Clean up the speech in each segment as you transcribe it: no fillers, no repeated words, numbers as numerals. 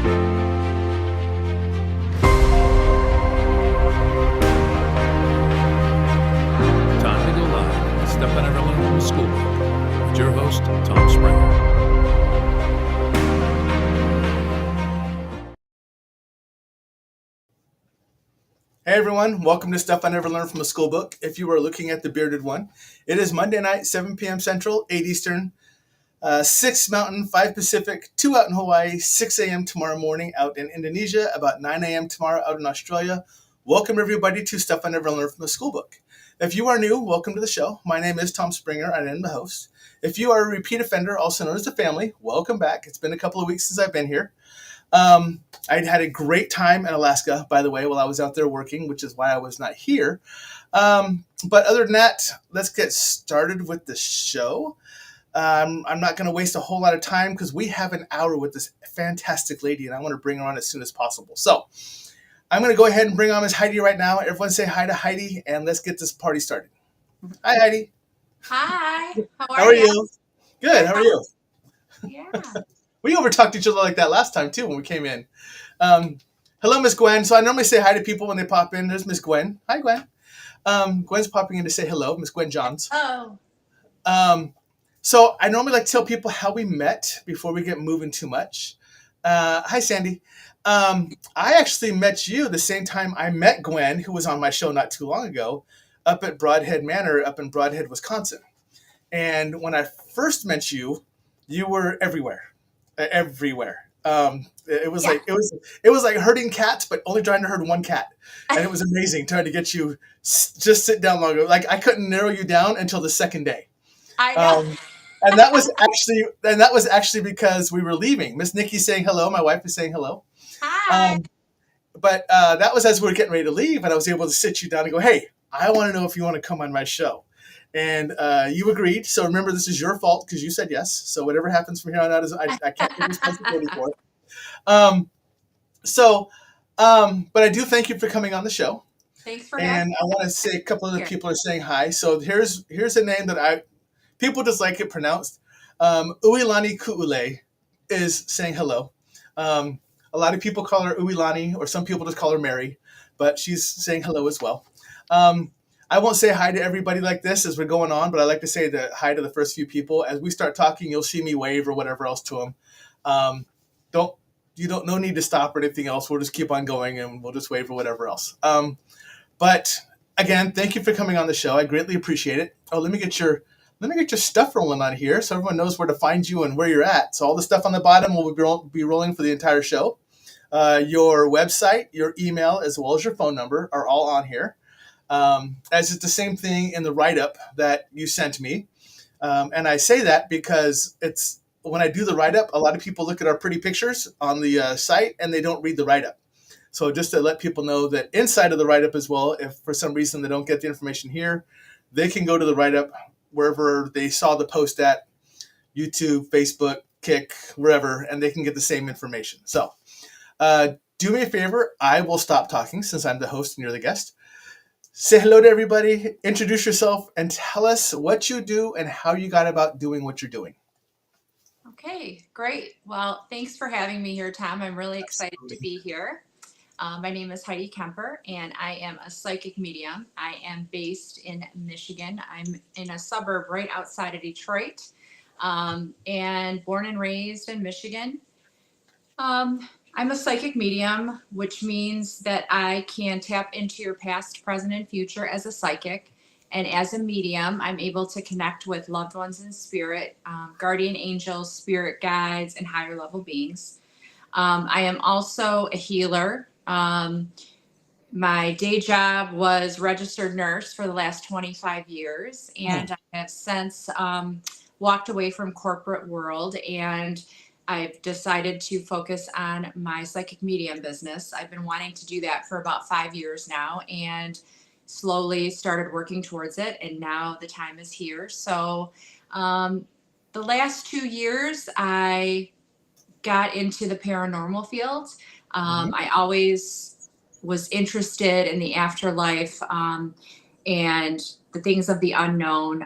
Time to go live with Stuff I Never Learned from School Book with your host, Tom Springer. Hey everyone, welcome to Stuff I Never Learned from a School Book. If you are looking at the bearded one, it is Monday night, 7 p.m. Central, 8 Eastern, 6 Mountain, 5 Pacific, 2 out in Hawaii, 6 a.m. tomorrow morning out in Indonesia, about 9 a.m. tomorrow out in Australia. Welcome everybody to Stuff I Never Learned from a School Book. If you are new, welcome to the show. My name is Tom Springer, and I'm the host. If you are a repeat offender, also known as the family, welcome back. It's been a couple of weeks since I've been here. I'd had a great time in Alaska, by the way, while I was out there working, which is why I was not here. But other than that, let's get started with the show. I'm not going to waste a whole lot of time because we have an hour with this fantastic lady, and I want to bring her on as soon as possible. So I'm going to go ahead and bring on Miss Heidi right now. Everyone say hi to Heidi, and let's get this party started. Hi, Heidi. Hi. How are you? Good. How are you? Yeah. We overtalked each other like that last time, too, when we came in. Hello, Miss Gwen. So I normally say hi to people when they pop in. There's Miss Gwen. Hi, Gwen. Gwen's popping in to say hello, Miss Gwen Johns. Oh. So I normally like to tell people how we met before we get moving too much. Hi, Sandy. I actually met you the same time I met Gwen, who was on my show not too long ago, up at Broadhead Manor up in Broadhead, Wisconsin. And when I first met you, you were everywhere. Everywhere. It was like herding cats, but only trying to herd one cat, and it was amazing trying to get you just sit down longer. Like I couldn't narrow you down until the second day. I know. And that was actually because we were leaving. Miss Nikki's saying hello. My wife is saying hello. Hi. But that was as we were getting ready to leave, and I was able to sit you down and go, "Hey, I want to know if you want to come on my show." And you agreed. So remember, this is your fault because you said yes. So whatever happens from here on out is I can't take responsibility for it. But I do thank you for coming on the show. Thanks for having me. And I want to say a couple of the people are saying hi. So here's a name that people just like it pronounced. Uilani Ku'ule is saying hello. A lot of people call her Uilani, or some people just call her Mary, but she's saying hello as well. I won't say hi to everybody like this as we're going on, but I like to say hi to the first few people. As we start talking, you'll see me wave or whatever else to them. No need to stop or anything else. We'll just keep on going and we'll just wave or whatever else. But again, thank you for coming on the show. I greatly appreciate it. Oh, let me get your stuff rolling on here so everyone knows where to find you and where you're at. So all the stuff on the bottom will be rolling for the entire show. Your website, your email, as well as your phone number are all on here. As it's the same thing in the write-up that you sent me. And I say that because when I do the write-up, a lot of people look at our pretty pictures on the site and they don't read the write-up. So just to let people know that inside of the write-up as well, if for some reason they don't get the information here, they can go to the write-up wherever they saw the post at, YouTube, Facebook, Kick, wherever, and they can get the same information. So do me a favor. I will stop talking since I'm the host and you're the guest. Say hello to everybody, introduce yourself, and tell us what you do and how you got about doing what you're doing. Okay, great. Well, thanks for having me here, Tom. I'm really excited to be here. My name is Heidi Kemper, and I am a psychic medium. I am based in Michigan. I'm in a suburb right outside of Detroit, and born and raised in Michigan. I'm a psychic medium, which means that I can tap into your past, present, and future as a psychic. And as a medium, I'm able to connect with loved ones in spirit, guardian angels, spirit guides, and higher level beings. I am also a healer. My day job was registered nurse for the last 25 years, and I have since walked away from corporate world, and I've decided to focus on my psychic medium business. I've been wanting to do that for about 5 years now, and slowly started working towards it, and now the time is here. So the last 2 years, I got into the paranormal field. I always was interested in the afterlife, and the things of the unknown.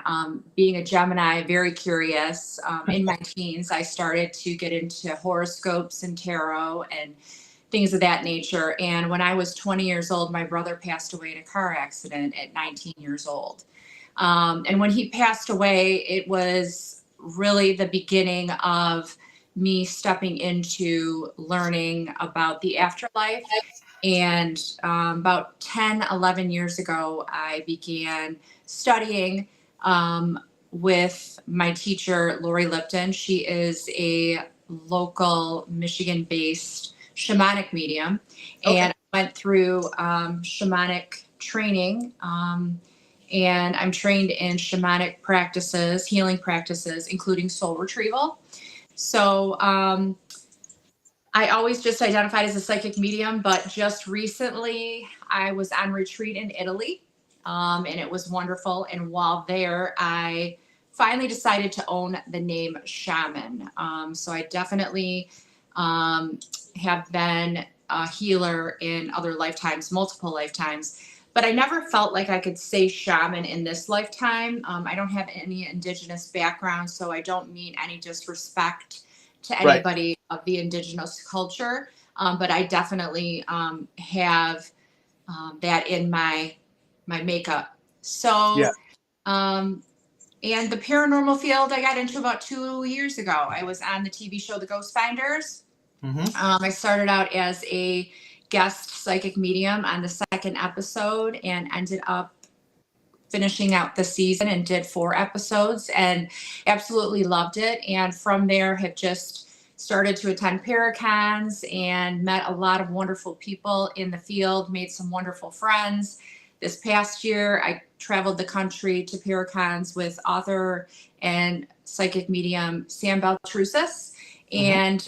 Being a Gemini, very curious. In my teens, I started to get into horoscopes and tarot and things of that nature. And when I was 20 years old, my brother passed away in a car accident at 19 years old. And when he passed away, it was really the beginning of me stepping into learning about the afterlife. And about 10, 11 years ago, I began studying with my teacher, Lori Lipton. She is a local Michigan-based shamanic medium. Okay. And I went through shamanic training. And I'm trained in shamanic practices, healing practices, including soul retrieval. So I always just identified as a psychic medium, but just recently I was on retreat in Italy, and it was wonderful. And while there, I finally decided to own the name shaman. So I definitely have been a healer in other lifetimes, multiple lifetimes, but I never felt like I could say shaman in this lifetime. I don't have any indigenous background, so I don't mean any disrespect to anybody of the indigenous culture. But I definitely have that in my makeup. So, Yeah. and the paranormal field I got into about 2 years ago. I was on the TV show The Ghost Finders. I started out as a guest psychic medium on the second episode and ended up finishing out the season and did 4 episodes and absolutely loved it. And from there have just started to attend Paracons and met a lot of wonderful people in the field, made some wonderful friends. This past year, I traveled the country to Paracons with author and psychic medium Sam Baltrusis. And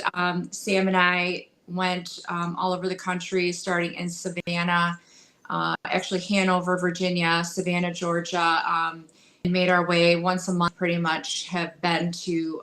Sam and I went all over the country, starting in Savannah, actually Hanover, Virginia, Savannah, Georgia, and made our way once a month, pretty much have been to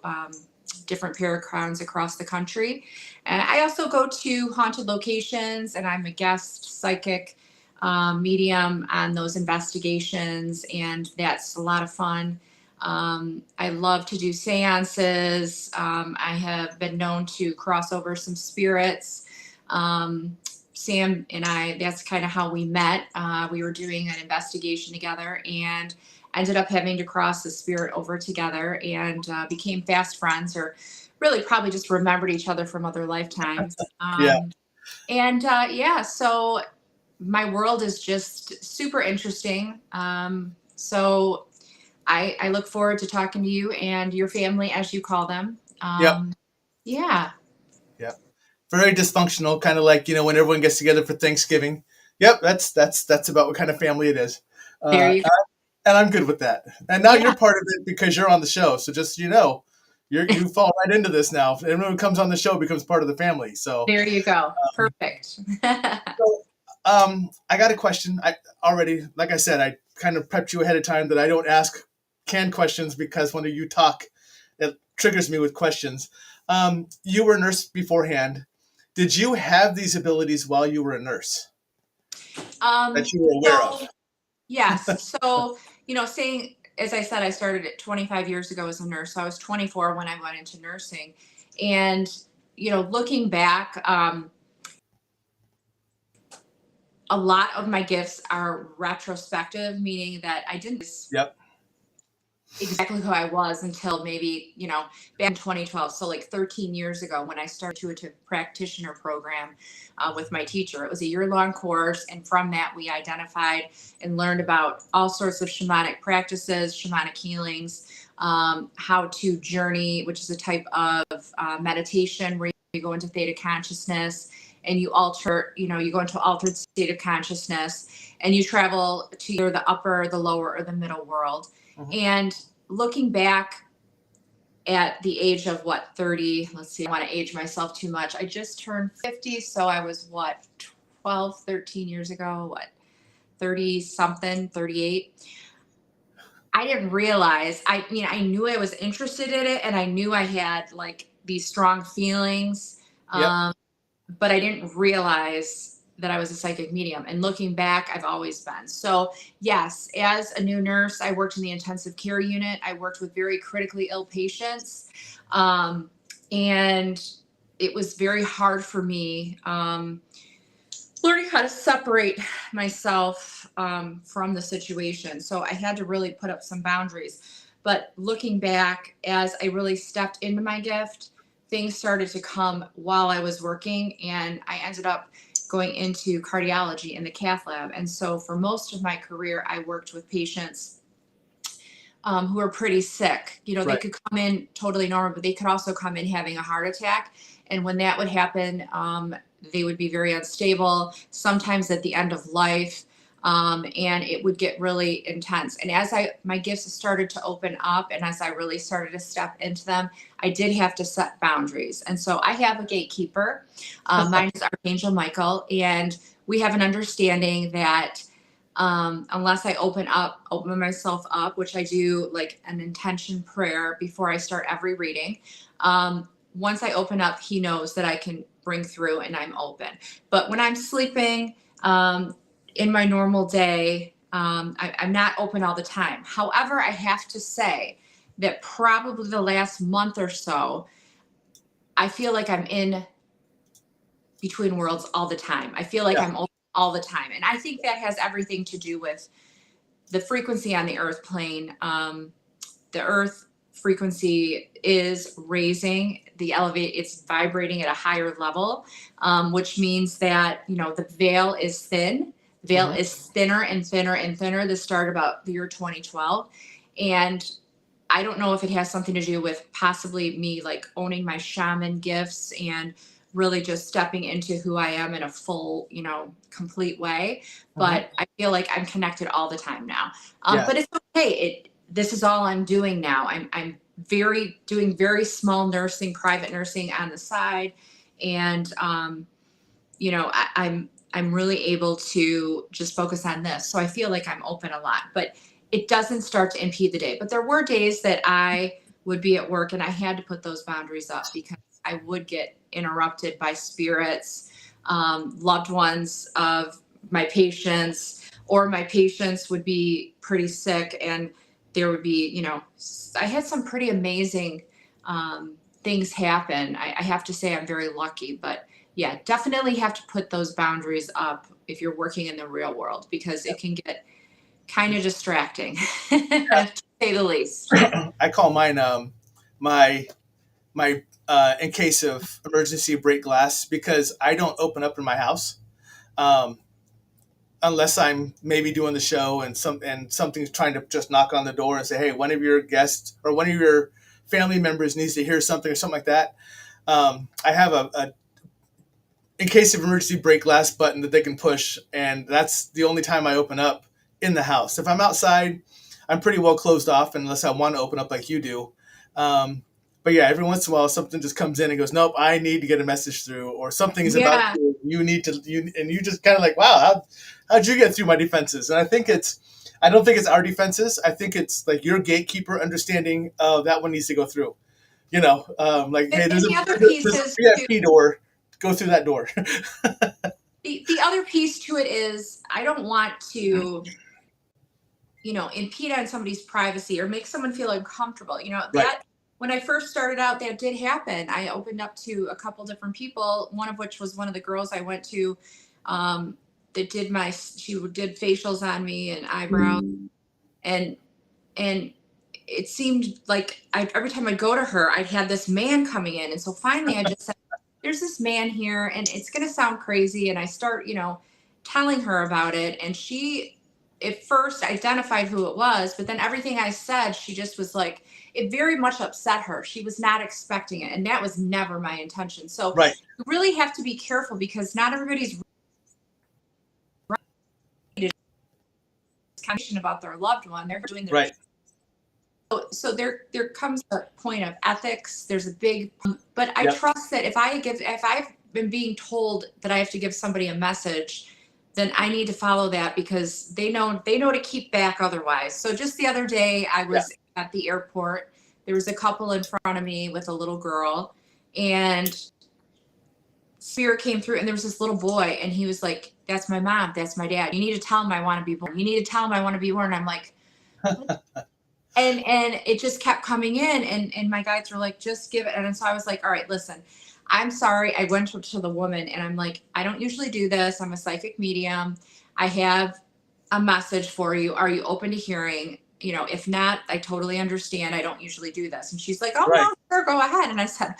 different Paracons across the country. And I also go to haunted locations, and I'm a guest psychic medium on those investigations, and that's a lot of fun. I love to do seances. I have been known to cross over some spirits. Sam and I, that's kind of how we met. We were doing an investigation together and ended up having to cross the spirit over together and became fast friends, or really probably just remembered each other from other lifetimes. So my world is just super interesting. So I look forward to talking to you and your family, as you call them. Yeah. Very dysfunctional, kind of like, when everyone gets together for Thanksgiving. Yep, that's about what kind of family it is. There you go. And I'm good with that. And now you're part of it because you're on the show. So just you fall right into this now. Everyone who comes on the show becomes part of the family. So there you go. Perfect. So, I got a question. Like I said, I kind of prepped you ahead of time that I don't ask canned questions because when you talk, it triggers me with questions. You were a nurse beforehand. Did you have these abilities while you were a nurse that you were aware of? Yes. So, saying, as I said, I started at 25 years ago as a nurse. So I was 24 when I went into nursing. And, looking back, a lot of my gifts are retrospective, meaning that I didn't exactly who I was until maybe, back in 2012. So like 13 years ago when I started intuitive practitioner program with my teacher. It was a year-long course. And from that, we identified and learned about all sorts of shamanic practices, shamanic healings, how to journey, which is a type of meditation where you go into theta consciousness and you you go into altered state of consciousness and you travel to either the upper, the lower, or the middle world. And looking back at the age of 30, let's see, I want to age myself too much. I just turned 50. So I was 12, 13 years ago, 30 something, 38. I didn't realize, I knew I was interested in it and I knew I had like these strong feelings. But I didn't realize that I was a psychic medium. And looking back, I've always been. So yes, as a new nurse, I worked in the intensive care unit. I worked with very critically ill patients. And it was very hard for me learning how to separate myself from the situation. So I had to really put up some boundaries. But looking back, as I really stepped into my gift, things started to come while I was working, and I ended up going into cardiology in the cath lab. And so for most of my career, I worked with patients who are pretty sick. You know, they could come in totally normal, but they could also come in having a heart attack. And when that would happen, they would be very unstable, sometimes at the end of life, and it would get really intense. And as my gifts started to open up, and as I really started to step into them, I did have to set boundaries. And so I have a gatekeeper. Mine is Archangel Michael, and we have an understanding that unless I open myself up, which I do like an intention prayer before I start every reading. Once I open up, he knows that I can bring through and I'm open. But when I'm sleeping, in my normal day, I'm not open all the time. However, I have to say that probably the last month or so, I feel like I'm in between worlds all the time. I feel like I'm open all the time. And I think that has everything to do with the frequency on the earth plane. The earth frequency is raising, it's vibrating at a higher level, which means that, you know, the veil is thin. The veil is thinner and thinner and thinner. This started about the year 2012. And I don't know if it has something to do with possibly me like owning my shaman gifts and really just stepping into who I am in a full, you know, complete way. But I feel like I'm connected all the time now. But it's okay. This is all I'm doing now. I'm doing very small nursing, private nursing on the side. And, you know, I'm really able to just focus on this. So I feel like I'm open a lot, but it doesn't start to impede the day. But there were days that I would be at work and I had to put those boundaries up because I would get interrupted by spirits, loved ones of my patients, or my patients would be pretty sick and there would be, you know, I had some pretty amazing things happen. I have to say I'm very lucky, but yeah, definitely have to put those boundaries up if you're working in the real world because it can get kind of distracting, to say the least. I call mine my in case of emergency break glass because I don't open up in my house unless I'm maybe doing the show and something's trying to just knock on the door and say, hey, one of your guests or one of your family members needs to hear something or something like that. I have a in case of emergency break glass button that they can push, and that's the only time I open up in the house. If I'm outside, I'm pretty well closed off unless I want to open up like you do. But yeah, every once in a while, something just comes in and goes, nope, I need to get a message through, or something is about to, and you just kind of like, wow, how'd you get through my defenses? And I don't think it's our defenses. I think it's like your gatekeeper understanding, that one needs to go through, you know, like, hey, there's a VIP door, go through that door. The other piece to it is I don't want to, you know, impede on somebody's privacy or make someone feel uncomfortable. You know, that when I first started out, that did happen. I opened up to a couple different people, one of which was one of the girls I went to that did she did facials on me and eyebrows. And it seemed like every time I'd go to her, I'd have this man coming in. And so finally I just said, there's this man here and it's going to sound crazy. And I start, you know, telling her about it. And she, at first identified who it was, but then everything I said, she just was like, it very much upset her. She was not expecting it. And that was never my intention. So you really have to be careful because not everybody's ready to about their loved one. They're doing their So there comes a point of ethics. There's a big, but I trust that if I've been being told that I have to give somebody a message, then I need to follow that because they know to keep back otherwise. So just the other day I was at the airport. There was a couple in front of me with a little girl and spirit came through, and there was this little boy, and he was like, that's my mom, that's my dad. You need to tell him I want to be born. You need to tell him I want to be born. And I'm like, and it just kept coming in, and my guides were like, just give it. And so I was like, all right, listen, I'm sorry. I went to the woman, and I'm like, I don't usually do this. I'm a psychic medium. I have a message for you. Are you open to hearing? You know, if not, I totally understand. I don't usually do this. And she's like, oh, Right. no, sure, go ahead. And I said,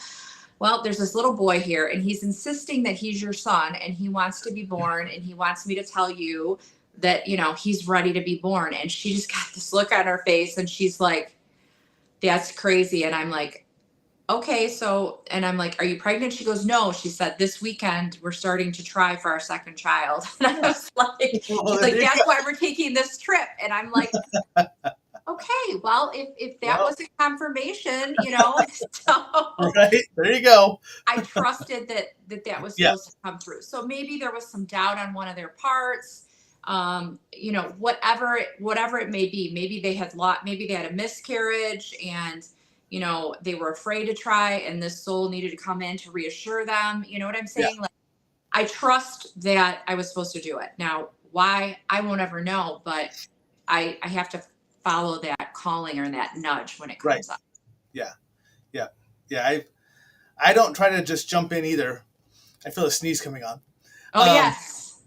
well, there's this little boy here, and he's insisting that he's your son, and he wants to be born, and he wants me to tell you that, you know, he's ready to be born. And she just got this look on her face, and she's like, that's crazy. And I'm like, okay, so, and I'm like, are you pregnant? She goes, no. She said, this weekend we're starting to try for our second child. And I was like, Well, she's there like, you that's go. why we're taking this trip. And I'm like, okay, well, if that Well. was a confirmation, you know, so Right. There you go. I trusted that was Yeah. supposed to come through. So maybe there was some doubt on one of their parts. You know, whatever it may be. Maybe they had maybe they had a miscarriage, and you know, they were afraid to try, and this soul needed to come in to reassure them. You know what I'm Yeah. saying? Like, I trust that I was supposed to do it. Now, why, I won't ever know, but I have to follow that calling or that nudge when it Right. comes up. Yeah. Yeah. Yeah. I don't try to just jump in either. I feel a sneeze coming on. Oh, yes.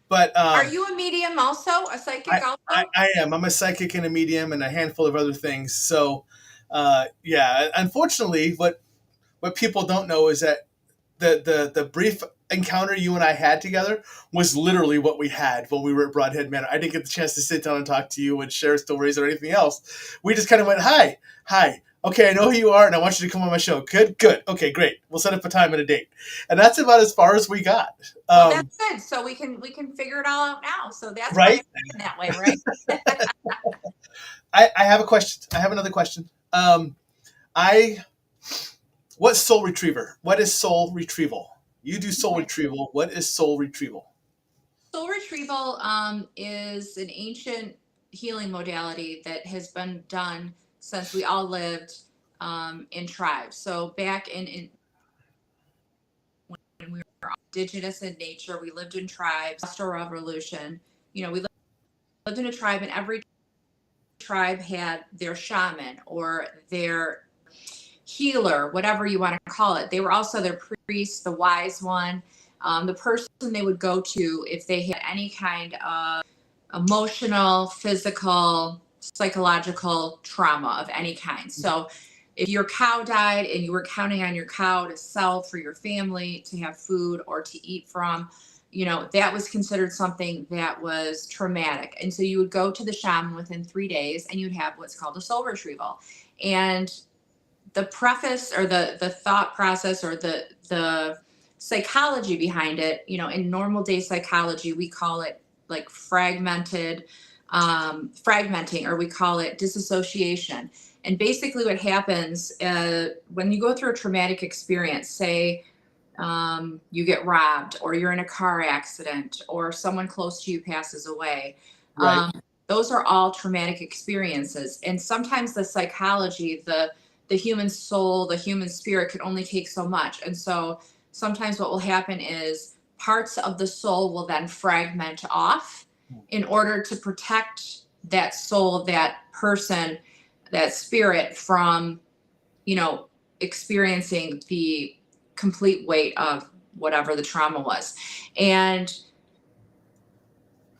But Are you a medium also? A psychic also? I am. I'm a psychic and a medium and a handful of other things. So, yeah. Unfortunately, what people don't know is that the brief encounter you and I had together was literally what we had when we were at Broadhead Manor. I didn't get the chance to sit down and talk to you and share stories or anything else. We just kind of went, hi. Okay, I know who you are, and I want you to come on my show. Good. Okay, great. We'll set up a time and a date, and that's about as far as we got. Well, that's good. So we can figure it all out now. So that's right. Why I'm that way, right? I have a question. I have another question. What's soul retriever? What is soul retrieval? You do soul retrieval. What is soul retrieval? Soul retrieval is an ancient healing modality that has been done since we all lived in tribes. So back in when we were indigenous in nature, we lived in tribes. After a revolution, you know, we lived in a tribe, and every tribe had their shaman or their healer, whatever you want to call it. They were also their priest, the wise one, the person they would go to if they had any kind of emotional, physical, psychological trauma of any kind. So if your cow died and you were counting on your cow to sell for your family, to have food or to eat from, you know, that was considered something that was traumatic. And so you would go to the shaman within 3 days, and you'd have what's called a soul retrieval. And the preface or the thought process or the psychology behind it, you know, in normal day psychology, we call it like fragmenting, or we call it disassociation. And basically what happens when you go through a traumatic experience, say you get robbed, or you're in a car accident, or someone close to you passes away. Right. Those are all traumatic experiences. And sometimes the psychology, the human soul, the human spirit could only take so much. And so sometimes what will happen is parts of the soul will then fragment off in order to protect that soul, that person, that spirit from, you know, experiencing the complete weight of whatever the trauma was. And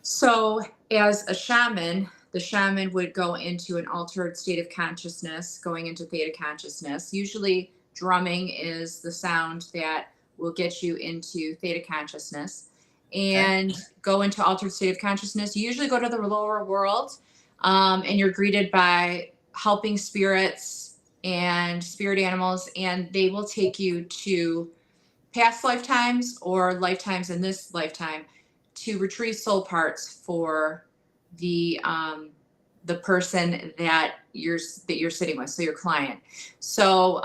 so as a shaman, the shaman would go into an altered state of consciousness, going into theta consciousness. Usually drumming is the sound that will get you into theta consciousness, and go into altered state of consciousness. You usually go to the lower world, and you're greeted by helping spirits and spirit animals, and they will take you to past lifetimes or lifetimes in this lifetime to retrieve soul parts for the person that you're sitting with, so your client. So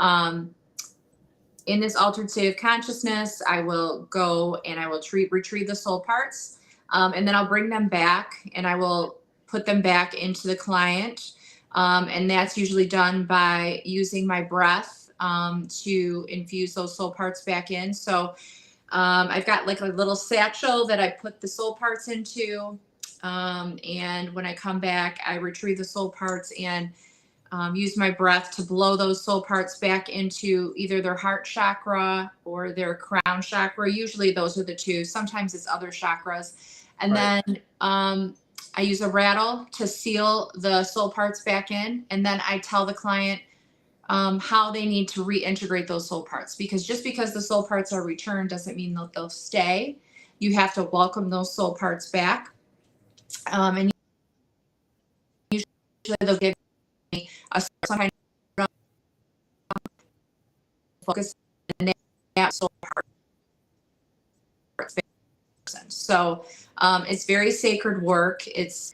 in this altered state of consciousness, I will go and I will retrieve the soul parts, and then I'll bring them back, and I will put them back into the client, and that's usually done by using my breath to infuse those soul parts back in. So I've got like a little satchel that I put the soul parts into. And when I come back, I retrieve the soul parts and use my breath to blow those soul parts back into either their heart chakra or their crown chakra. Usually those are the two. Sometimes it's other chakras. And Right. then I use a rattle to seal the soul parts back in. And then I tell the client how they need to reintegrate those soul parts, because just because the soul parts are returned doesn't mean that they'll stay. You have to welcome those soul parts back. And usually they'll give me some kind of focus on that soul part. So it's very sacred work. It's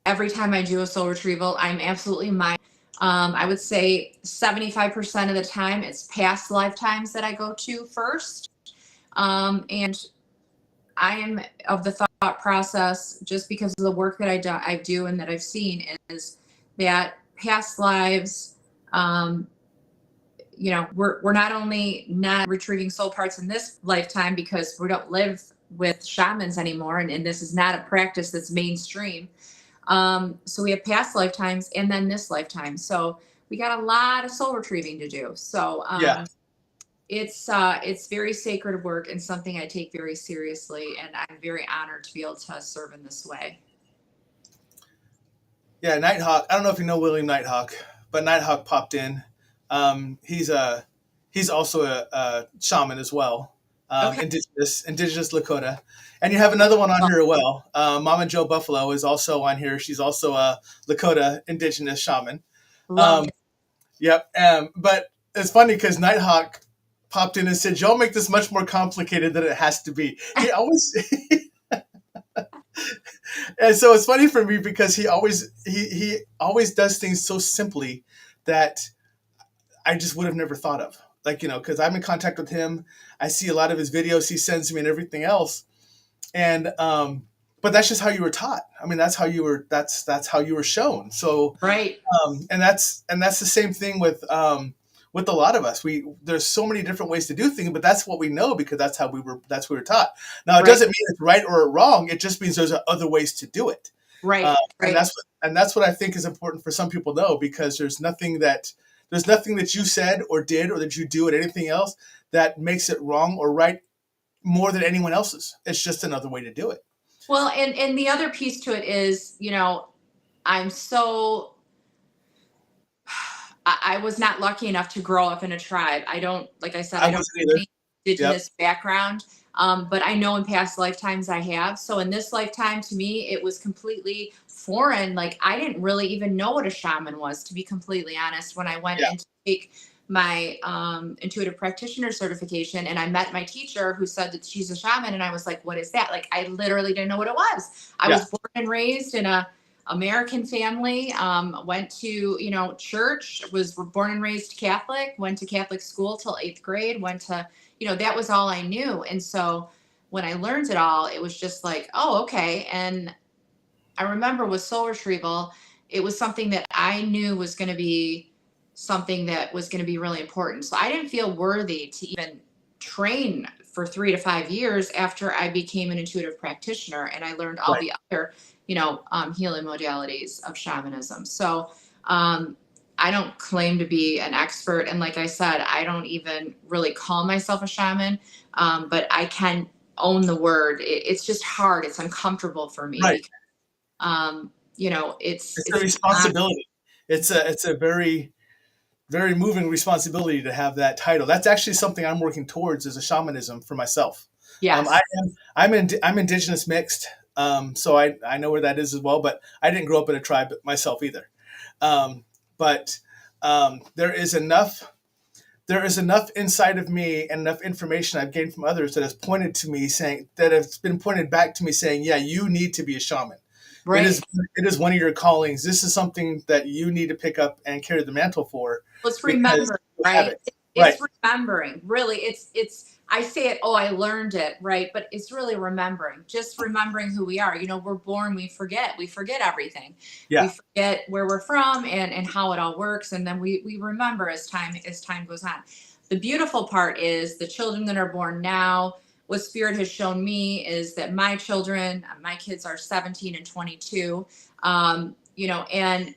every time I do a soul retrieval, I'm absolutely mindful. I would say 75% of the time it's past lifetimes that I go to first. And I am of the thought process, just because of the work that I do and that I've seen, is that past lives, we're not only not retrieving soul parts in this lifetime because we don't live with shamans anymore, and this is not a practice that's mainstream. So we have past lifetimes and then this lifetime. So we got a lot of soul retrieving to do. So Yeah. it's very sacred work and something I take very seriously, and I'm very honored to be able to serve in this way. Yeah, Nighthawk. I don't know if you know William Nighthawk, but Nighthawk popped in. He's also a shaman as well, Okay. indigenous Lakota, and you have another one on here as well. Mama Joe Buffalo is also on here. She's also a Lakota indigenous shaman. Love it. Yep. But it's funny because Nighthawk popped in and said, "Y'all make this much more complicated than it has to be." He always. And so it's funny for me because he always does things so simply that I just would have never thought of. Like, because I'm in contact with him. I see a lot of his videos he sends me and everything else. And but that's just how you were taught. I mean, that's how you were shown. So Right. and that's the same thing with a lot of us. There's so many different ways to do things, but that's what we know because that's what we were taught. Now, it doesn't mean it's right or wrong. It just means there's other ways to do it. Right. Right. And that's what I think is important for some people to know, because there's nothing that you said or did or that you do or anything else that makes it wrong or right more than anyone else's. It's just another way to do it. Well, and the other piece to it is, I was not lucky enough to grow up in a tribe. I don't have any indigenous background. But I know in past lifetimes I have. So in this lifetime, to me, it was completely foreign. Like, I didn't really even know what a shaman was, to be completely honest, when I went in to take my intuitive practitioner certification, and I met my teacher who said that she's a shaman, and I was like, what is that? Like, I literally didn't know what it was. I was born and raised in a American family, went to, church, was born and raised Catholic, went to Catholic school till 8th grade, went to, that was all I knew. And so when I learned it all, it was just like, oh, okay. And I remember with soul retrieval, it was something that I knew was going to be something that was going to be really important. So I didn't feel worthy to even train for 3 to 5 years after I became an intuitive practitioner, and I learned all the other, healing modalities of shamanism. So I don't claim to be an expert. And like I said, I don't even really call myself a shaman, but I can own the word. It's just hard. It's uncomfortable for me. Right. Because, it's a responsibility. It's a very, very moving responsibility to have that title. That's actually something I'm working towards as a shamanism for myself. Yes. I'm indigenous mixed. So I know where that is as well, but I didn't grow up in a tribe myself either. But there is enough inside of me and enough information I've gained from others that has been pointed back to me saying, yeah, you need to be a shaman. Right. It is one of your callings. This is something that you need to pick up and carry the mantle for. Let's remember, right? It's remembering. Really, it's I say it, oh, I learned it, right? But it's really just remembering who we are. We're born, we forget everything. We Yeah. forget where we're from and how it all works. And then we remember as time goes on. The beautiful part is the children that are born now, what Spirit has shown me is that my kids are 17 and 22, and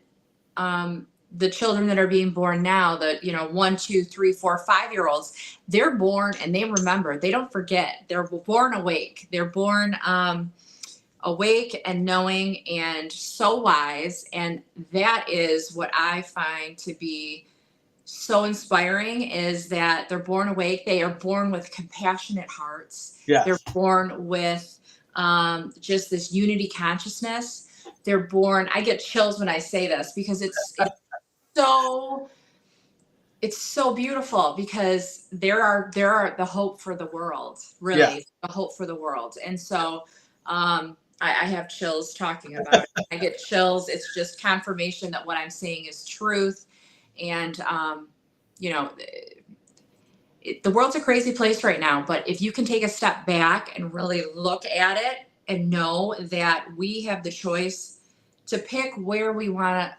the children that are being born now, the 1, 2, 3, 4, 5-year-olds, they're born and they remember. They don't forget. They're born awake. They're born awake and knowing and so wise. And that is what I find to be so inspiring, is that they're born awake. They are born with compassionate hearts. Yeah. They're born with just this unity consciousness. They're born. I get chills when I say this because so it's so beautiful, because there are the hope for the world, really. Yeah. The hope for the world. And so I have chills talking about it. I get chills. It's just confirmation that what I'm saying is truth. And the world's a crazy place right now, but if you can take a step back and really look at it and know that we have the choice to pick what we want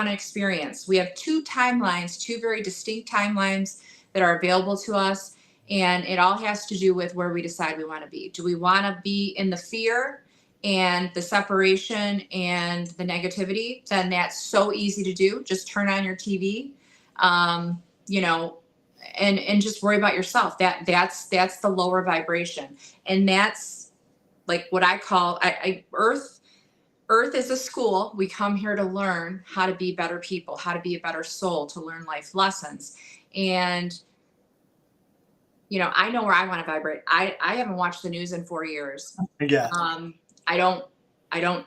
to experience. We have two very distinct timelines that are available to us. And it all has to do with where we decide we want to be. Do we want to be in the fear and the separation and the negativity? Then that's so easy to do. Just turn on your TV, and just worry about yourself. That's the lower vibration. And that's like what I call Earth is a school. We come here to learn how to be better people, how to be a better soul, to learn life lessons. And, I know where I want to vibrate. I haven't watched the news in 4 years. Yeah. I don't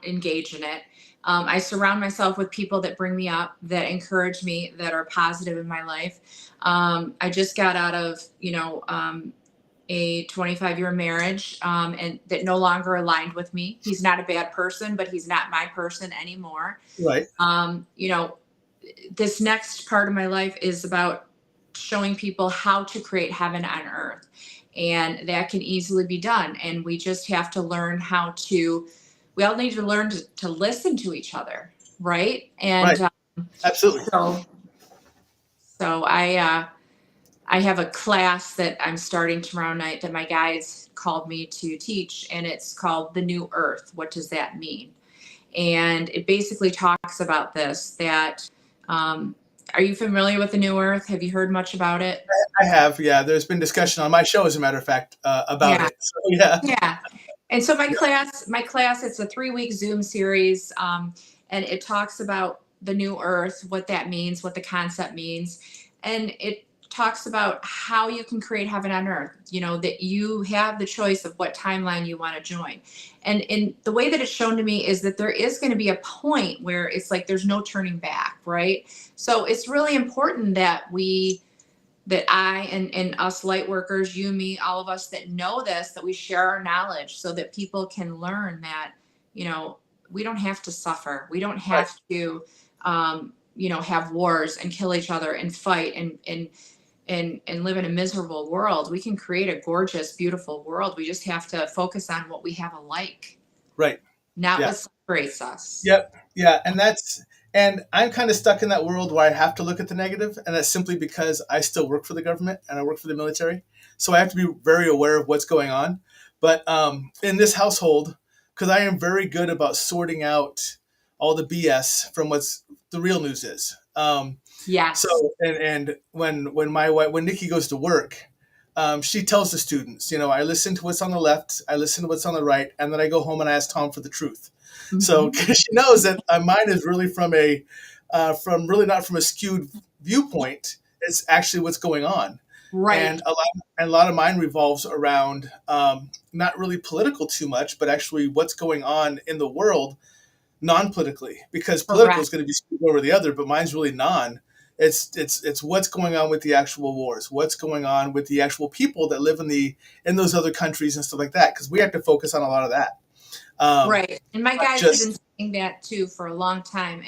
engage in it. I surround myself with people that bring me up, that encourage me, that are positive in my life. I just got out of, a 25-year marriage, and that no longer aligned with me. He's not a bad person, but he's not my person anymore. Right. This next part of my life is about showing people how to create heaven on earth. And that can easily be done. And we just have to learn we all need to learn to listen to each other. Right. And right. Absolutely. So I have a class that I'm starting tomorrow night that my guides called me to teach, and it's called The New Earth. What does that mean? And it basically talks about this, that, are you familiar with The New Earth? Have you heard much about it? I have, yeah. There's been discussion on my show, as a matter of fact, about it. So, yeah. Yeah. And so my class, it's a 3-week Zoom series, and it talks about the new earth, what that means, what the concept means. And it talks about how you can create heaven on earth, that you have the choice of what timeline you want to join. And in the way that it's shown to me is that there is going to be a point where it's like there's no turning back, right? So it's really important that I and us light workers, you, me, all of us that know this, that we share our knowledge so that people can learn that, we don't have to suffer. We don't have to, have wars and kill each other and fight and live in a miserable world. We can create a gorgeous, beautiful world. We just have to focus on what we have alike. Right. Not what separates us. Yep. Yeah. And I'm kind of stuck in that world where I have to look at the negative, and that's simply because I still work for the government and I work for the military. So I have to be very aware of what's going on. But in this household, because I am very good about sorting out all the BS from what's the real news is. Yes. So and when my wife, when Nikki goes to work, she tells the students, I listen to what's on the left, I listen to what's on the right, and then I go home and I ask Tom for the truth. Mm-hmm. So cause she knows that mine is really from really not from a skewed viewpoint. It's actually what's going on. Right. And a lot of mine revolves around not really political too much, but actually what's going on in the world non-politically, because political is going to be skewed over the other, but mine's really non. It's what's going on with the actual wars, what's going on with the actual people that live in those other countries and stuff like that, because we have to focus on a lot of that. Right. And my guys have been saying that too for a long time.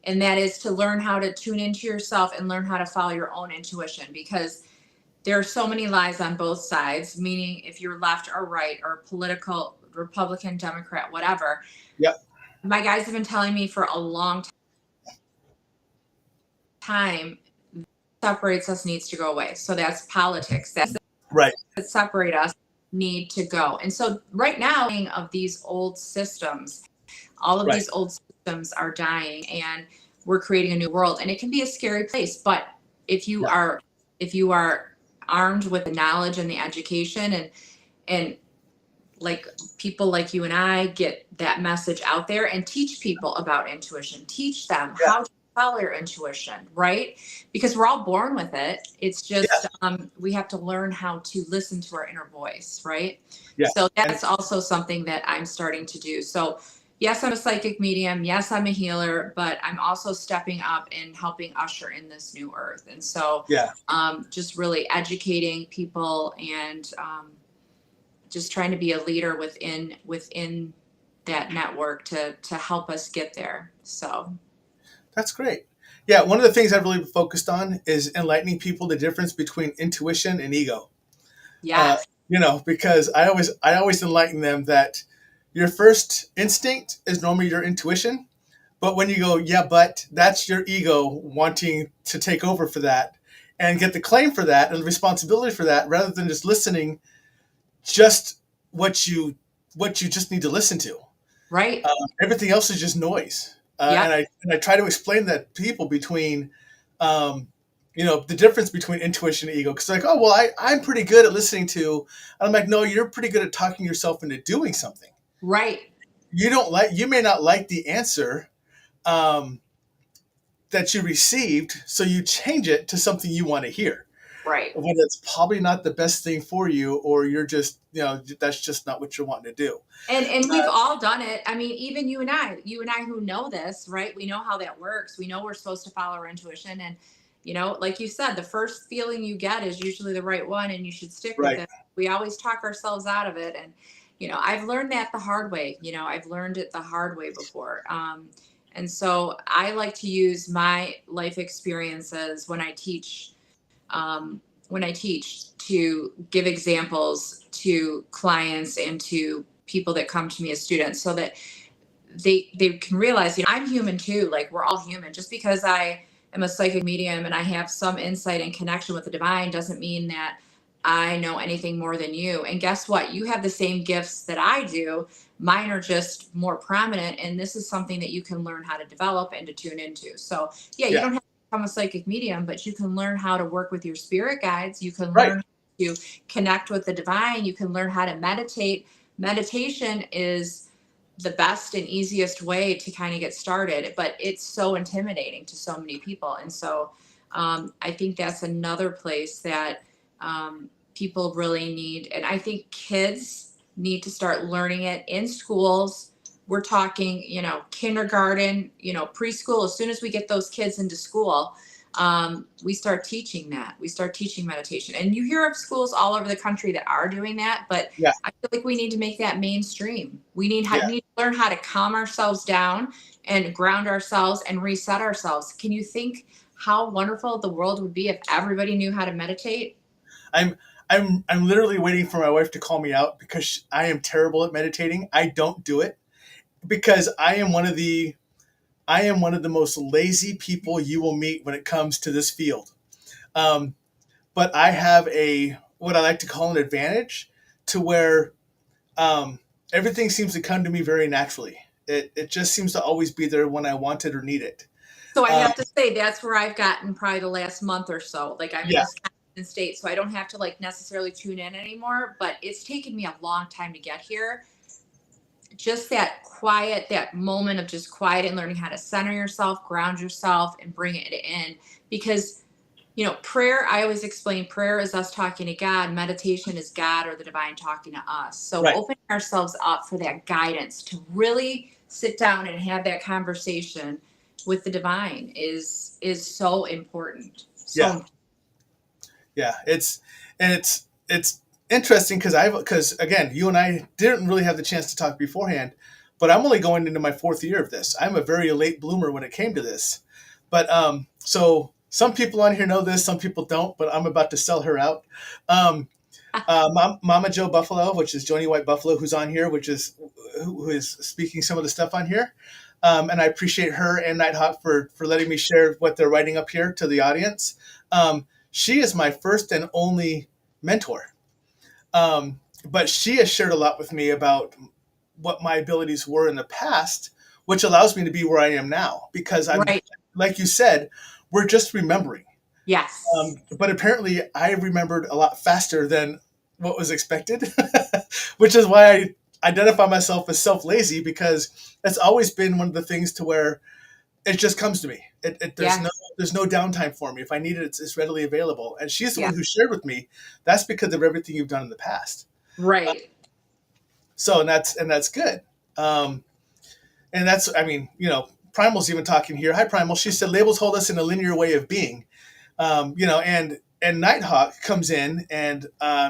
And that is to learn how to tune into yourself and learn how to follow your own intuition, because there are so many lies on both sides, meaning if you're left or right or political, Republican, Democrat, whatever. Yep. My guys have been telling me for a long time, separates us needs to go away. So that's politics. That's Right. that separate us need to go. And so right now of these old systems, all of Right. these old systems are dying and we're creating a new world. And it can be a scary place. But if you are armed with the knowledge and the education and like people like you and I get that message out there and teach people about intuition, teach them how to follow your intuition, right? Because we're all born with it. It's just we have to learn how to listen to our inner voice, right? Yeah. So that's also something that I'm starting to do. So yes, I'm a psychic medium. Yes, I'm a healer, but I'm also stepping up and helping usher in this new earth. And so just really educating people and just trying to be a leader within that network to help us get there. So that's great. Yeah, one of the things I've really focused on is enlightening people the difference between intuition and ego. yes. Because I always enlighten them that your first instinct is normally your intuition, but when you go, but that's your ego wanting to take over for that and get the claim for that and the responsibility for that, rather than just listening just what you just need to listen to. Right. Everything else is just noise. And I try to explain that to people between, the difference between intuition and ego. Because like, oh, well, I'm pretty good at listening to. And I'm like, no, you're pretty good at talking yourself into doing something. Right. You may not like the answer that you received, so you change it to something you want to hear. Right. When it's probably not the best thing for you, or you're just, that's just not what you're wanting to do. And we've all done it. I mean, even you and I who know this, right? We know how that works. We know we're supposed to follow our intuition. And, like you said, the first feeling you get is usually the right one and you should stick with it. We always talk ourselves out of it. And, I've learned that the hard way. I've learned it the hard way before. And so I like to use my life experiences when I teach to give examples to clients and to people that come to me as students so that they can realize, I'm human too. Like we're all human. Just because I am a psychic medium and I have some insight and connection with the divine doesn't mean that I know anything more than you. And guess what? You have the same gifts that I do. Mine are just more prominent. And this is something that you can learn how to develop and to tune into. So you don't have to become a psychic medium, but you can learn how to work with your spirit guides. You can learn to connect with the divine. You can learn how to meditate. Meditation is the best and easiest way to kind of get started, but it's so intimidating to so many people. And so I think that's another place that people really need. And I think kids need to start learning it in schools. We're talking, kindergarten, preschool. As soon as we get those kids into school, we start teaching that. We start teaching meditation. And you hear of schools all over the country that are doing that, but I feel like we need to make that mainstream. We need to learn how to calm ourselves down and ground ourselves and reset ourselves. Can you think how wonderful the world would be if everybody knew how to meditate? I'm literally waiting for my wife to call me out because I am terrible at meditating. I don't do it because I am one of the most lazy people you will meet when it comes to this field. But I have what I like to call an advantage to where everything seems to come to me very naturally. It just seems to always be there when I want it or need it. So I have to say that's where I've gotten probably the last month or so. Like I'm in Wisconsin state, so I don't have to necessarily tune in anymore, but it's taken me a long time to get here. Just that quiet, that moment of just quiet and learning how to center yourself, ground yourself, and bring it in. Because, prayer, I always explain prayer is us talking to God. Meditation is God or the divine talking to us. So opening ourselves up for that guidance to really sit down and have that conversation with the divine is so important. It's interesting because again, you and I didn't really have the chance to talk beforehand, but I'm only going into my 4th year of this. I'm a very late bloomer when it came to this, but so some people on here know this, some people don't, but I'm about to sell her out. Um, Mama Joe Buffalo, which is Joni White Buffalo, who's on here, who is speaking some of the stuff on here. And I appreciate her and Nighthawk for letting me share what they're writing up here to the audience. She is my first and only mentor. But she has shared a lot with me about what my abilities were in the past, which allows me to be where I am now. Because Right. like you said, we're just remembering. Yes. But apparently I remembered a lot faster than what was expected, which is why I identify myself as self-lazy, because that's always been one of the things to where it just comes to me. Yeah. There's no downtime for me. If I need it, it's readily available. And she's the Yeah. one who shared with me, that's because of everything you've done in the past. Right. So, and that's good. And that's, I mean, Primal's even talking here. Hi, Primal. She said labels hold us in a linear way of being. And Nighthawk comes in and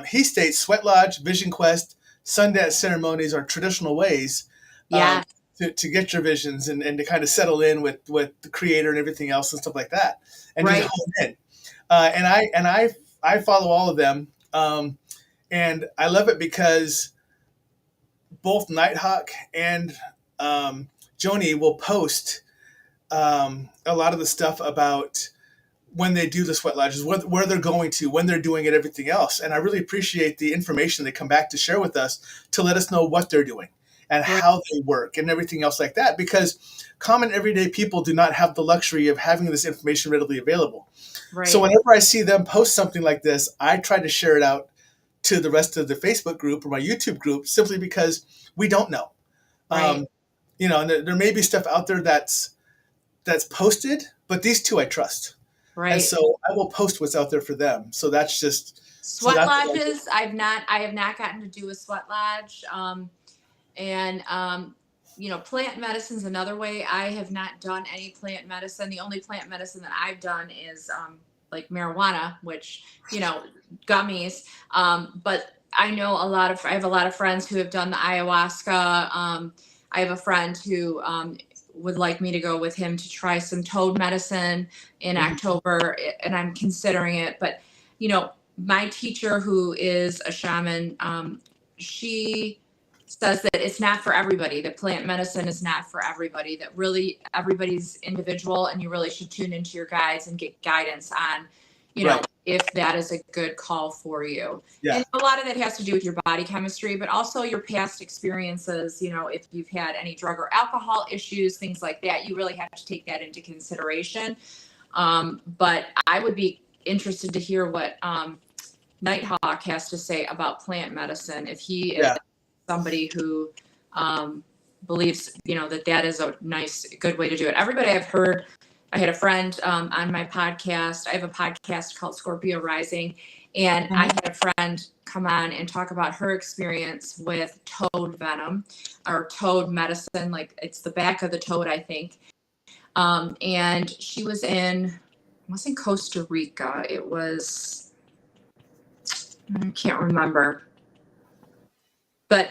he states Sweat Lodge, Vision Quest, Sundance ceremonies are traditional ways Yeah. to get your visions and to kind of settle in with the creator and everything else and stuff like that, and Right. just hone in. I follow all of them, and I love it because both Nighthawk and Joni will post a lot of the stuff about when they do the sweat lodges, where they're going to, when they're doing it, everything else. And I really appreciate the information they come back to share with us to let us know what they're doing and how they work and everything else like that, because common everyday people do not have the luxury of having this information readily available. Right. So whenever I see them post something like this, I try to share it out to the rest of the Facebook group or my YouTube group, simply because we don't know. Right. And there may be stuff out there that's posted, but these two I trust. Right. And so I will post what's out there for them. So that's just Sweat lodges. I have not gotten to do a sweat lodge. Plant medicine's another way. I have not done any plant medicine. The only plant medicine that I've done is like marijuana, which, gummies. But I know I have a lot of friends who have done the ayahuasca. I have a friend who would like me to go with him to try some toad medicine in October, and I'm considering it. But, my teacher, who is a shaman, she says that it's not for everybody, that plant medicine is not for everybody, that really everybody's individual, and you really should tune into your guides and get guidance on, if that is a good call for you. Yeah. And a lot of that has to do with your body chemistry, but also your past experiences. If you've had any drug or alcohol issues, things like that, you really have to take that into consideration. But I would be interested to hear what Nighthawk has to say about plant medicine, if he is somebody who believes, that is a nice, good way to do it. Everybody I've heard, I had a friend on my podcast. I have a podcast called Scorpio Rising, and I had a friend come on and talk about her experience with toad venom or toad medicine. Like, it's the back of the toad, I think. And she was in Costa Rica. It was, I can't remember, but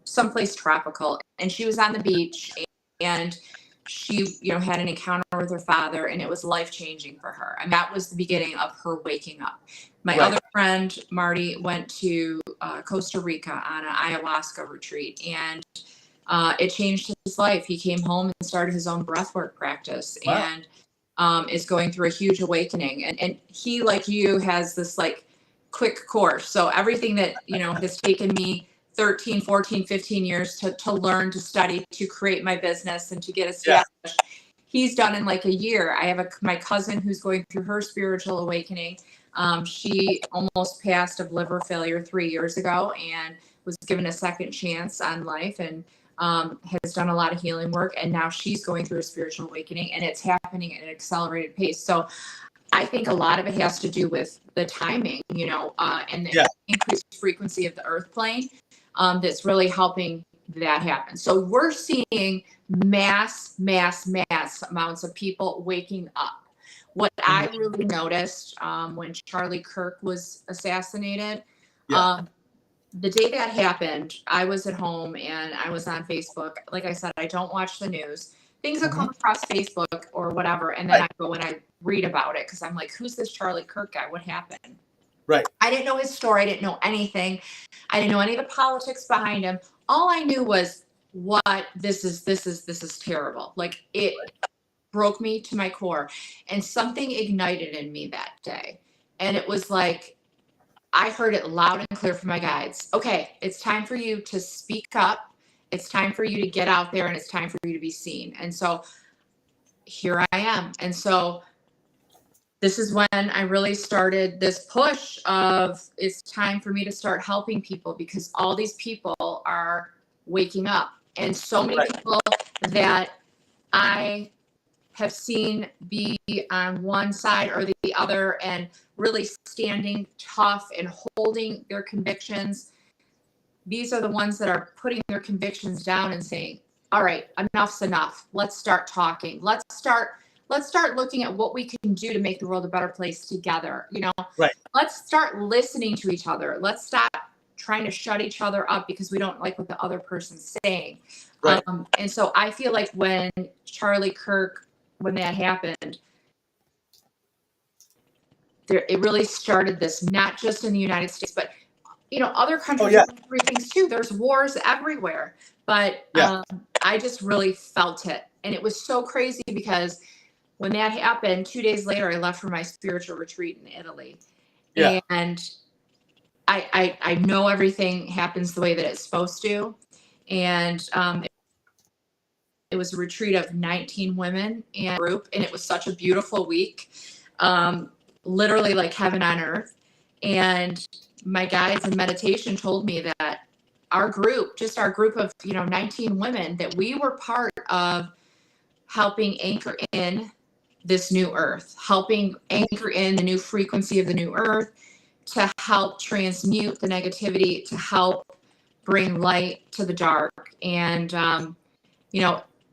someplace tropical. And she was on the beach, and she, had an encounter with her father, and it was life-changing for her. And that was the beginning of her waking up. My other friend, Marty, went to Costa Rica on an ayahuasca retreat, and it changed his life. He came home and started his own breathwork practice, and is going through a huge awakening. And he, like you, has this like quick course. So everything that, has taken me 13, 14, 15 years to learn, to study, to create my business and to get established, he's done in like a year. I have my cousin who's going through her spiritual awakening. She almost passed of liver failure 3 years ago and was given a second chance on life, and has done a lot of healing work. And now she's going through a spiritual awakening, and it's happening at an accelerated pace. So I think a lot of it has to do with the timing, and the increased frequency of the earth plane. That's really helping that happen. So we're seeing mass amounts of people waking up. What I really noticed when Charlie Kirk was assassinated, the day that happened, I was at home and I was on Facebook. Like I said, I don't watch the news. Things that come across Facebook or whatever, and then I go and I read about it because I'm like, who's this Charlie Kirk guy? What happened? Right. I didn't know his story. I didn't know anything. I didn't know any of the politics behind him. All I knew was what this is terrible. Like, it broke me to my core, and something ignited in me that day. And it was like, I heard it loud and clear from my guides. Okay, it's time for you to speak up. It's time for you to get out there, and it's time for you to be seen. And so here I am. And so this is when I really started this push of, it's time for me to start helping people, because all these people are waking up. And so many people that I have seen be on one side or the other and really standing tough and holding their convictions. These are the ones that are putting their convictions down and saying, all right, enough's enough. Let's start talking. Let's start looking at what we can do to make the world a better place together. You know, let's start listening to each other. Let's stop trying to shut each other up because we don't like what the other person's saying. And so I feel like when Charlie Kirk, when that happened, it really started this, not just in the United States, but, you know, other countries are doing things too. There's wars everywhere, but I just really felt it. And it was so crazy because when that happened, 2 days later, I left for my spiritual retreat in Italy. And I know everything happens the way that it's supposed to. And it was a retreat of 19 women and a group, and it was such a beautiful week, literally like heaven on earth. And my guides in meditation told me that our group, just our group of, 19 women, that we were part of helping anchor in this new earth, helping anchor in the new frequency of the new earth, to help transmute the negativity, to help bring light to the dark. And,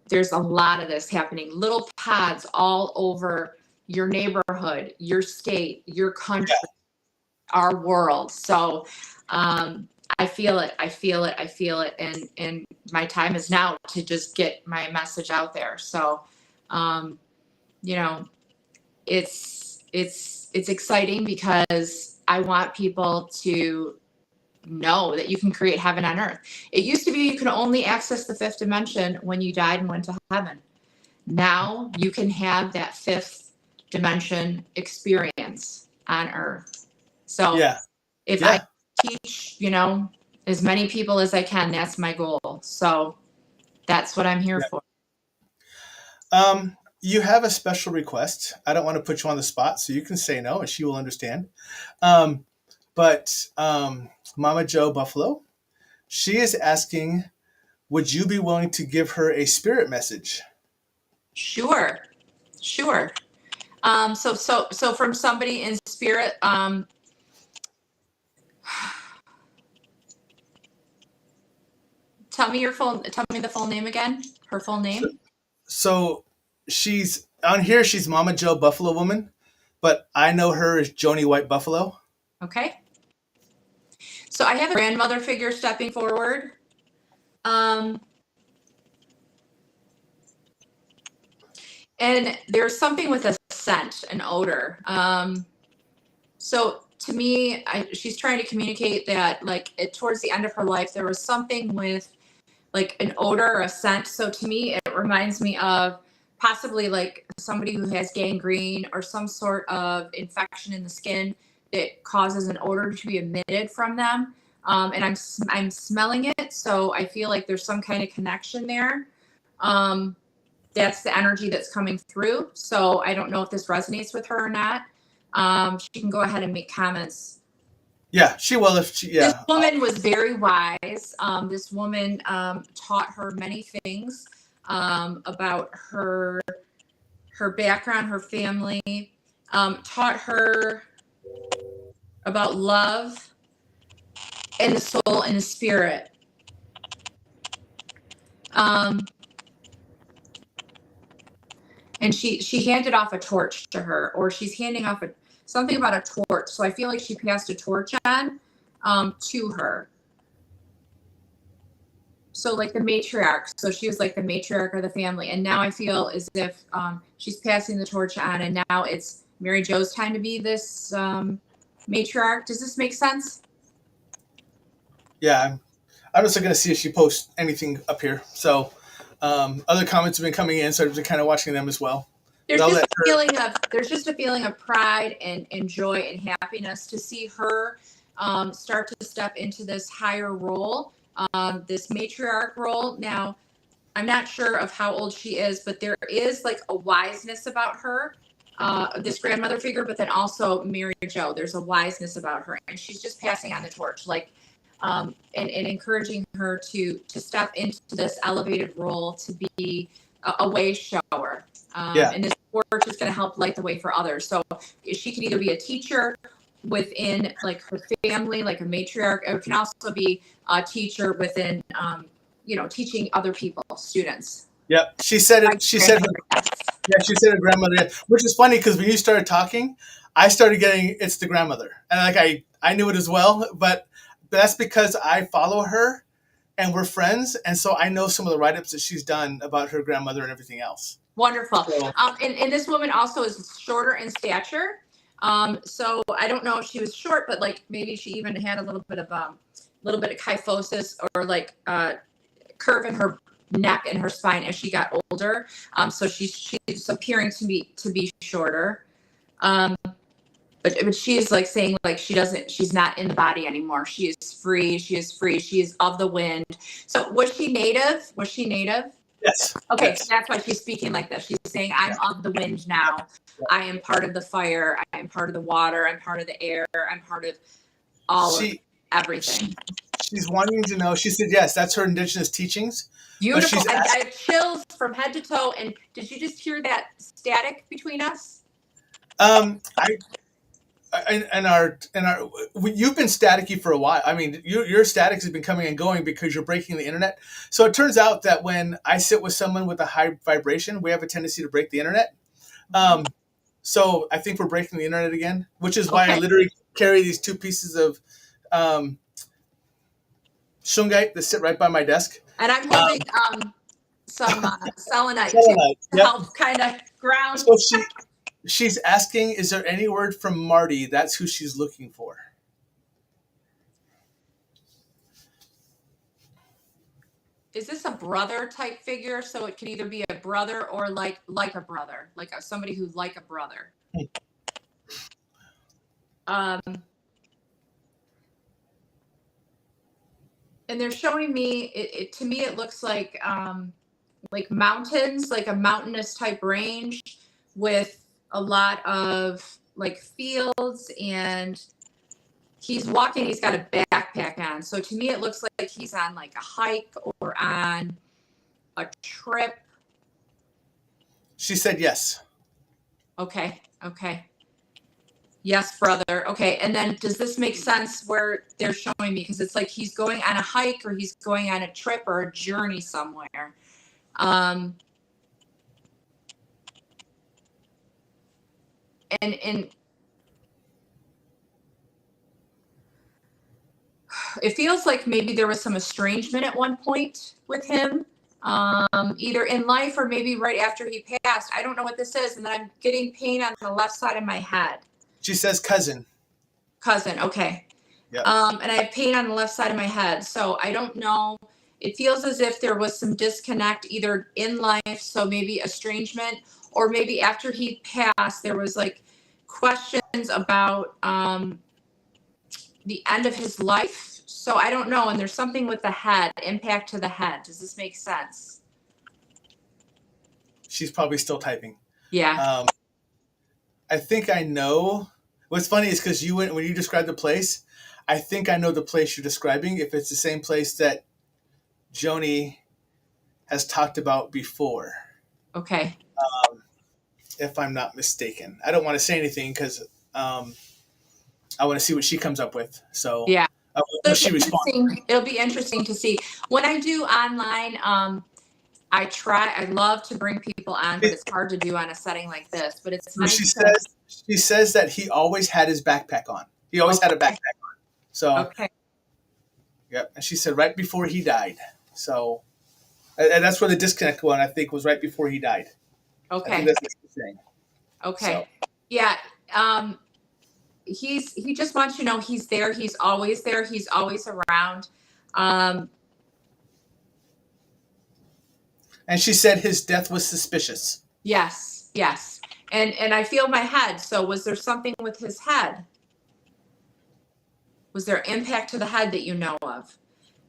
there's a lot of this happening, little pods all over your neighborhood, your state, your country, our world. So I feel it. And my time is now to just get my message out there. So, it's exciting because I want people to know that you can create heaven on earth. It used to be you could only access the fifth dimension when you died and went to heaven. Now you can have that fifth dimension experience on earth. So if I teach, as many people as I can, that's my goal. So that's what I'm here for. You have a special request. I don't want to put you on the spot, so you can say no and she will understand. But Mama Joe Buffalo, she is asking, would you be willing to give her a spirit message? Sure. So from somebody in spirit, tell me the full name again. Her full name. So she's on here. She's Mama Joe Buffalo Woman, but I know her as Joni White Buffalo. Okay. So I have a grandmother figure stepping forward. And there's something with a scent, an odor. So to me, she's trying to communicate that, like, towards the end of her life, there was something with like an odor or a scent. So to me, it reminds me of possibly like somebody who has gangrene or some sort of infection in the skin that causes an odor to be emitted from them. And I'm smelling it. So I feel like there's some kind of connection there. That's the energy that's coming through. So I don't know if this resonates with her or not. She can go ahead and make comments. Yeah, she will. This woman was very wise. This woman taught her many things about her background, her family, taught her about love and the soul and the spirit. And she handed off a torch to her, or she's handing off something about a torch. So I feel like she passed a torch on to her. so like the matriarch. So she was like the matriarch of the family. And now I feel as if she's passing the torch on, and now it's Mary Jo's time to be this matriarch. Does this make sense? Yeah, I'm just looking to see if she posts anything up here. So other comments have been coming in, so I've been kind of watching them as well. There's just a feeling of pride and joy and happiness to see her start to step into this higher role, this matriarch role. Now, I'm not sure of how old she is, but there is like a wiseness about her, this grandmother figure, but then also Mary Jo. There's a wiseness about her, and she's just passing on the torch, like, and encouraging her to step into this elevated role, to be a way shower. And this torch is going to help light the way for others. So she can either be a teacher within like her family, like a matriarch, or it can also be a teacher within, teaching other people, students. Yep. She said it. She said her grandmother, which is funny because when you started talking, I started getting it's the grandmother. And like I knew it as well, but that's because I follow her and we're friends. And so I know some of the write-ups that she's done about her grandmother and everything else. Wonderful. And this woman also is shorter in stature. So I don't know if she was short, but like maybe she even had a little bit of kyphosis or like curve in her neck and her spine as she got older. So she's appearing to be shorter. But she is like saying like she's not in the body anymore. She is free. She is of the wind. So was she native? Yes. Okay, yes. So that's why she's speaking like this. She's saying, I'm of the wind now. I am part of the fire. I am part of the water. I'm part of the air. I'm part of everything. She's wanting to know. She said, yes, that's her indigenous teachings. Beautiful. I have chills from head to toe. And did you just hear that static between us? You've been staticky for a while. I mean, your statics has been coming and going because you're breaking the internet. So it turns out that when I sit with someone with a high vibration, we have a tendency to break the internet. So I think we're breaking the internet again, which is why I literally carry these 2 pieces of shungite that sit right by my desk. And I'm holding some selenite to help kind of ground. So she's asking, is there any word from Marty? That's who she's looking for. Is this a brother type figure? So it can either be a brother or like a brother, like somebody who's like a brother. And they're showing me, to me, it looks like mountains, like a mountainous type range with a lot of like fields, and he's walking, he's got a backpack on. So to me, it looks like he's on like a hike or on a trip. She said yes. Okay. Yes, brother. Okay. And then does this make sense where they're showing me? Because it's like he's going on a hike or he's going on a trip or a journey somewhere. And it feels like maybe there was some estrangement at one point with him, either in life or maybe right after he passed. I don't know what this is. And then I'm getting pain on the left side of my head. She says cousin. Okay. Yep. And I have pain on the left side of my head. So I don't know. It feels as if there was some disconnect either in life, so maybe estrangement, or maybe after he passed, there was like questions about the end of his life. So I don't know. And there's something with the head, impact to the head. Does this make sense? She's probably still typing. Yeah. I think I know. What's funny is because when you describe the place, I think I know the place you're describing, if it's the same place that Joni has talked about before. Okay. If I'm not mistaken. I don't want to say anything because I want to see what she comes up with. So yeah. She responds. It'll be interesting to see. When I do online, I love to bring people on, but it's hard to do on a setting like this. But it's nice. She says that he always had his backpack on. He always had a backpack on. So, okay. Yep. And she said right before he died. So, and that's where the disconnect one, I think, was right before he died. I think Okay. that's what he's saying. Okay. So, Yeah. He just wants you to know he's there. He's always there. He's always around. Um, and she said his death was suspicious. yes. Yes. And I feel my head. So was there something with his head? Was there impact to the head that you know of?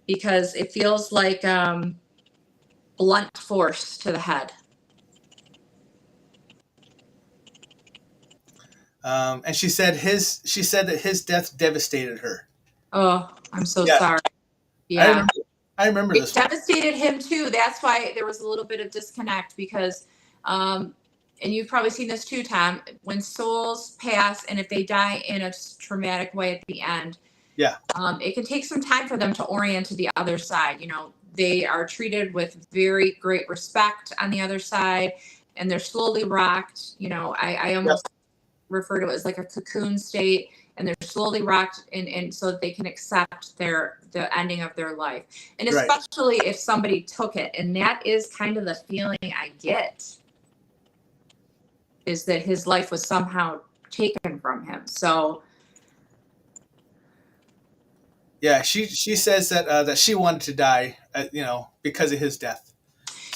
Because it feels like blunt force to the head. And she said that his death devastated her. Oh, I'm so Yeah. sorry. I Yeah. remember. I remember It this one. devastated him too. That's why there was a little bit of disconnect because, and you've probably seen this too, Tom, when souls pass and if they die in a traumatic way at the end, Yeah. it can take some time for them to orient to the other side. You know, they are treated with very great respect on the other side and they're slowly rocked. You know, I almost refer to it as like a cocoon state, and they're slowly rocked and so that they can accept the ending of their life. And Right. especially if somebody took it. And that is kind of the feeling I get, is that his life was somehow taken from him. So Yeah, she says that she wanted to die, because of his death.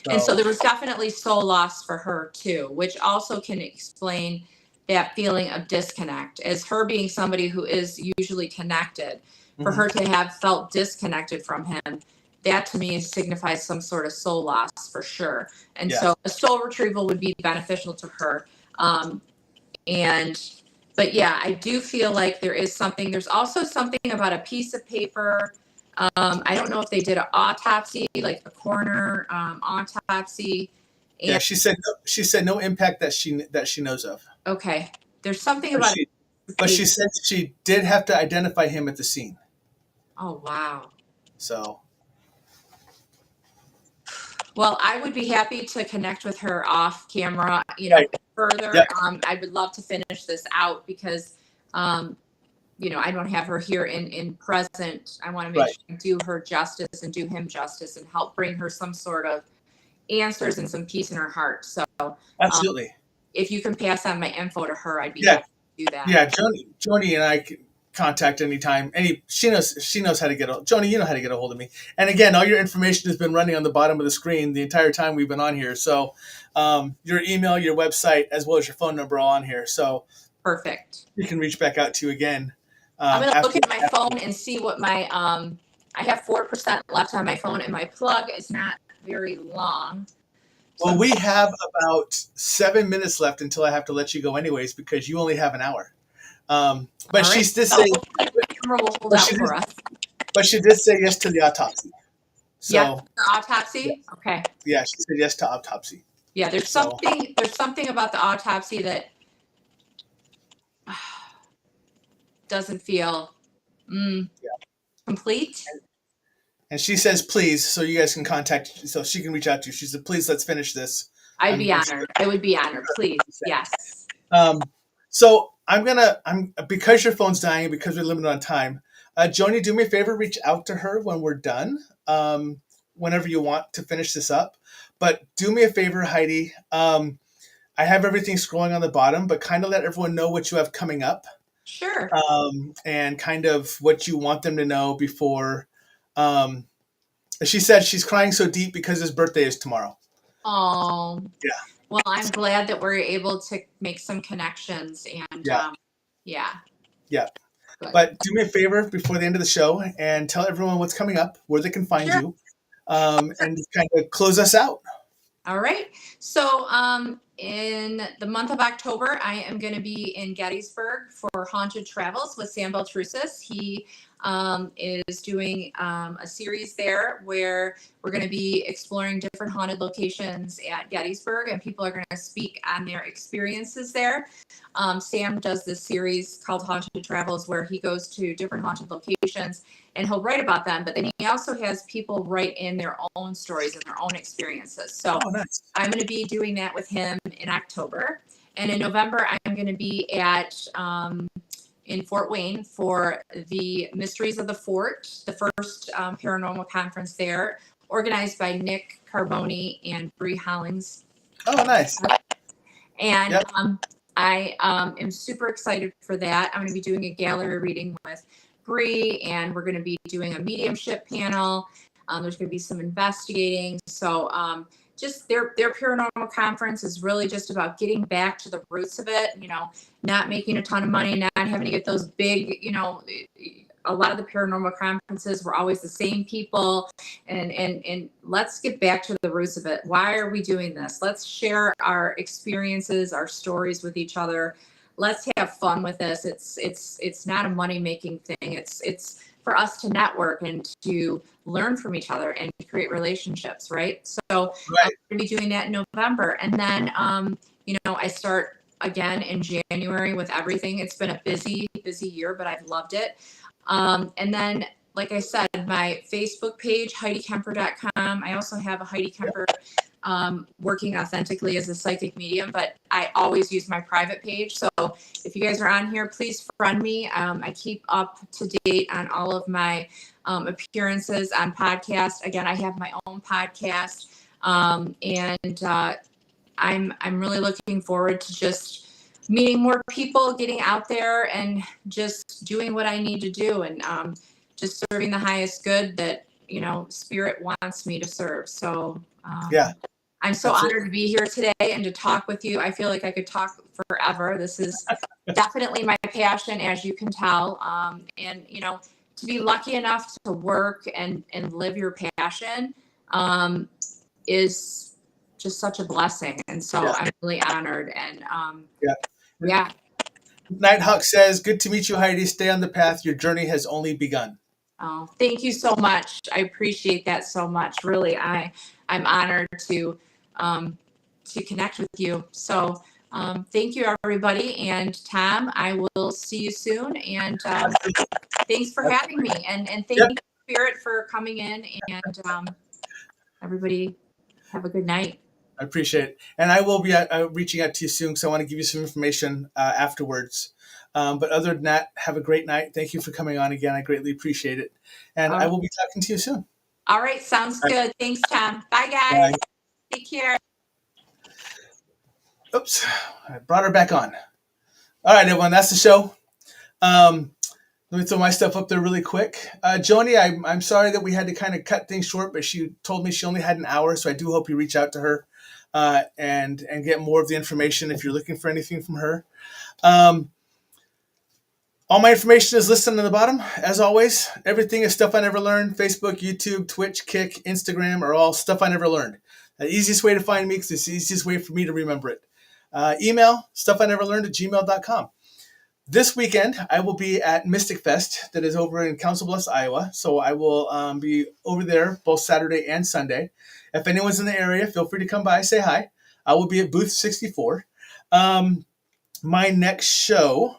and so there was definitely soul loss for her too, which also can explain that feeling of disconnect, as her being somebody who is usually connected. For her to have felt disconnected from him, that to me signifies some sort of soul loss for sure. And so a soul retrieval would be beneficial to her. But yeah, I do feel like there is something. There's also something about a piece of paper. I don't know if they did an autopsy, like a coroner autopsy. Yeah, she said no impact that she knows of. Okay, there's something about. But she said she did have to identify him at the scene. Oh wow. So. Well, I would be happy to connect with her off camera, further. Yep. I would love to finish this out because, I don't have her here in present. I want to make sure I do her justice and do him justice and help bring her some sort of answers and some peace in her heart. So Absolutely. If you can pass on my info to her, I'd be happy to do that. Yeah, Joni and I can contact anytime. She knows how to get Joni, you know how to get a hold of me. And again, all your information has been running on the bottom of the screen the entire time we've been on here. So your email, your website, as well as your phone number are on here. So perfect. We can reach back out to you again. I'm going to look at my phone and see what my I have 4% left on my phone and my plug is not very long. Well, we have about 7 minutes left until I have to let you go anyways, because you only have an hour. But she did say, but she did say yes to the autopsy. So, yeah, the autopsy. Yeah. Okay. Yeah, she said yes to autopsy. Yeah, there's something about the autopsy that doesn't feel complete. And she says, please, so you guys can contact, so she can reach out to you. She said, please, let's finish this. I'd be honored. I would be honored. Please. Yes. So because your phone's dying and because we're limited on time, Joni, do me a favor, reach out to her when we're done, whenever you want to finish this up. But do me a favor, Heidi. I have everything scrolling on the bottom, but kind of let everyone know what you have coming up. Sure. And kind of what you want them to know before. She said she's crying so deep because his birthday is tomorrow. Oh. Yeah. Well, I'm glad that we're able to make some connections and yeah. Good. But do me a favor before the end of the show and tell everyone what's coming up, where they can find you, and kind of close us out. All right. So in the month of October, I am going to be in Gettysburg for Haunted Travels with Sam Beltrusis. He is doing a series there where we're going to be exploring different haunted locations at Gettysburg, and people are going to speak on their experiences there. Sam does this series called Haunted Travels where he goes to different haunted locations and he'll write about them, but then he also has people write in their own stories and their own experiences. So nice. I'm going to be doing that with him in October. And in November, I'm going to be at in Fort Wayne for the Mysteries of the Fort, the first paranormal conference there, organized by Nick Carboni and Bree Hollings. Oh, nice. And Yep. I am super excited for that. I'm going to be doing a gallery reading with Bree, and we're going to be doing a mediumship panel. There's going to be some investigating. So just their paranormal conference is really just about getting back to the roots of it, you know, not making a ton of money, not having to get those big, you know, a lot of the paranormal conferences were always the same people, and let's get back to the roots of it. Why are we doing this? Let's share our experiences, our stories with each other. Let's have fun with this. It's not a money making thing. It's for us to network and to learn from each other and create relationships, right? So I'm Right. going to be doing that in November, and then you know, I start again in January with everything. It's been a busy year, but I've loved it. And then, like I said, my Facebook page, HeidiKemper.com. I also have a Heidi Kemper working authentically as a psychic medium, but I always use my private page. So if you guys are on here, please friend me. I keep up to date on all of my appearances on podcasts. Again, I have my own podcast, and I'm really looking forward to just meeting more people, getting out there, and just doing what I need to do, and just serving the highest good that, you know, Spirit wants me to serve. So Yeah. I'm so Absolutely. honored to be here today and to talk with you. I feel like I could talk forever. This is definitely my passion, as you can tell. And, you know, to be lucky enough to work and live your passion is just such a blessing. And so Yeah. I'm really honored. And Yeah. yeah. Nighthawk says, "Good to meet you, Heidi. Stay on the path. Your journey has only begun." Oh, thank you so much. I appreciate that so much. Really, I'm honored to connect with you. So thank you, everybody. And Tom, I will see you soon. And thanks for having me. And thank Yep. you, Spirit, for coming in. And everybody, have a good night. I appreciate it. And I will be reaching out to you soon, so I want to give you some information afterwards. But other than that, have a great night. Thank you for coming on again. I greatly appreciate it. And I will be talking to you soon. All right. Sounds good. Thanks, Tom. Bye, guys. Bye. Take care. Oops, I brought her back on. All right, everyone, that's the show. Let me throw my stuff up there really quick. Joni, I'm sorry that we had to kind of cut things short, but she told me she only had an hour, so I do hope you reach out to her and get more of the information if you're looking for anything from her. All my information is listed on the bottom. As always, everything is Stuff I Never Learned. Facebook, YouTube, Twitch, Kick, Instagram are all Stuff I Never Learned. The easiest way to find me because it's the easiest way for me to remember it. Email stuffineverlearned@gmail.com. This weekend, I will be at Mystic Fest that is over in Council Bluffs, Iowa. So I will be over there both Saturday and Sunday. If anyone's in the area, feel free to come by, say hi. I will be at booth 64. My next show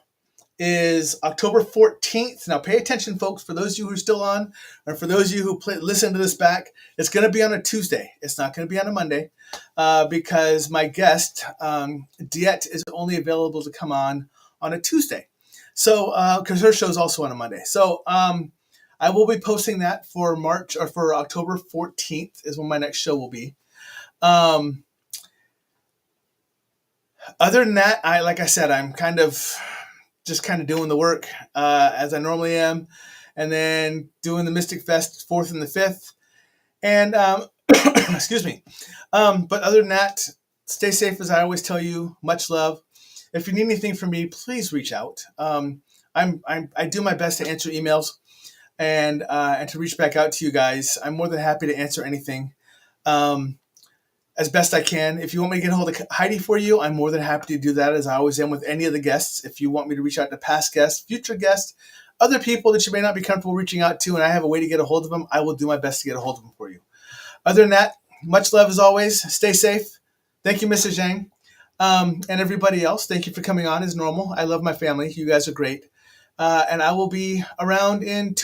is October 14th. Now pay attention, folks, for those of you who are still on, or for those of you who listen to this back, it's going to be on a Tuesday. It's not going to be on a Monday because my guest, Diet, is only available to come on a Tuesday. So, because her show is also on a Monday. So, I will be posting that for October 14th is when my next show will be. Other than that, like I said, I'm kind of doing the work as I normally am, and then doing the Mystic Fest 4th and the 5th. And excuse me. But other than that, stay safe, as I always tell you. Much love. If you need anything from me, please reach out. I do my best to answer emails and to reach back out to you guys. I'm more than happy to answer anything as best I can. If you want me to get a hold of Heidi for you, I'm more than happy to do that, as I always am with any of the guests. If you want me to reach out to past guests, future guests, other people that you may not be comfortable reaching out to, and I have a way to get a hold of them, I will do my best to get a hold of them for you. Other than that, much love as always. Stay safe. Thank you, Mrs. Zhang. And everybody else, thank you for coming on as normal. I love my family. You guys are great. And I will be around in 2